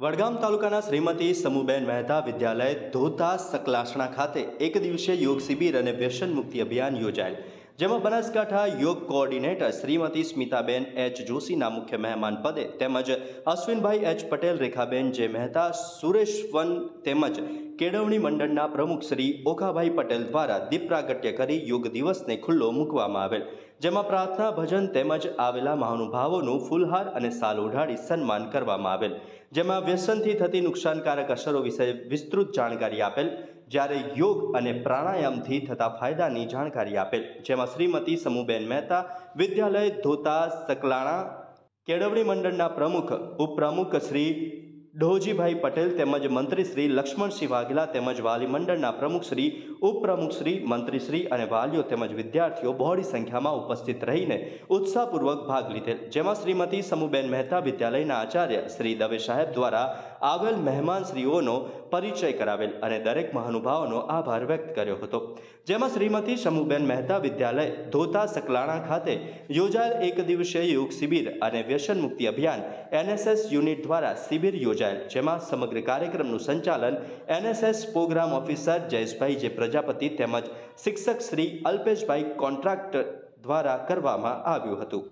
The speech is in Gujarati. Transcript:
વડગામ તાલુકાના શ્રીમતી સમુબેન મહેતા વિદ્યાલય ધોતા સકલાસણા ખાતે એક દિવસીય યોગ શિબિર અને વ્યસન મુક્તિ અભિયાન યોજાયેલ, જેમાં બનાસકાંઠા યોગ કોઓર્ડિનેટર શ્રીમતી સ્મિતાબેન એચ જોશીના મુખ્ય મહેમાન પદે તેમજ અશ્વિનભાઈ એચ પટેલ, રેખાબેન જે મહેતા, સુરેશ વન તેમજ કેળવણી મંડળના પ્રમુખ શ્રી ઓખાભાઈ પટેલ દ્વારા દીપ પ્રાગટ્ય કરી યોગ દિવસને ખુલ્લો મૂકવામાં આવેલ, જેમાં પ્રાર્થના, ભજન તેમજ આવેલા મહાનુભાવોનું ફૂલહાર અને શાલ ઓઢાડી સન્માન કરવામાં આવેલ, જેમાં વ્યસનથી થતી નુકસાનકારક અસરો વિશે વિસ્તૃત જાણકારી આપેલ, જ્યારે યોગ અને પ્રાણાયામથી થતા ફાયદાની જાણકારી આપેલ, જેમાં શ્રીમતી સમુબેન મહેતા વિદ્યાલય ધોતા સકલાણા કેળવણી મંડળના પ્રમુખ, ઉપપ્રમુખ શ્રી ડોજીભાઈ પટેલ તેમજ મંત્રી શ્રી લક્ષ્મણસિંહ વાઘેલા તેમજ વાલી મંડળના પ્રમુખ શ્રી, ઉપપ્રમુખ શ્રી, મંત્રી શ્રી અને વાલીઓ તેમજ વિદ્યાર્થીઓ બહોળી સંખ્યામાં ઉપસ્થિત રહીને ઉત્સાહપૂર્વક ભાગ લીધેલ, જેમાં શ્રીમતી સમુબેન મહેતા વિદ્યાલયના આચાર્ય શ્રી દવે સાહેબ દ્વારા આવેલ મહેમાનશ્રીઓનો પરિચય કરાવેલ અને દરેક મહાનુભાવોનો આભાર વ્યક્ત કર્યો હતો, જેમાં શ્રીમતી સમુબેન મહેતા વિદ્યાલય ધોતા સકલાણા ખાતે યોજાયેલ એક દિવસીય યોગ શિબિર અને વ્યસન મુક્તિ અભિયાન NSS યુનિટ દ્વારા શિબિર યોજાયેલ, જેમાં સમગ્ર કાર્યક્રમનું સંચાલન NSS પ્રોગ્રામ ઓફિસર જયેશભાઈ જે પ્રજાપતિ તેમજ શિક્ષક શ્રી અલ્પેશભાઈ કોન્ટ્રાક્ટર દ્વારા કરવામાં આવ્યું હતું।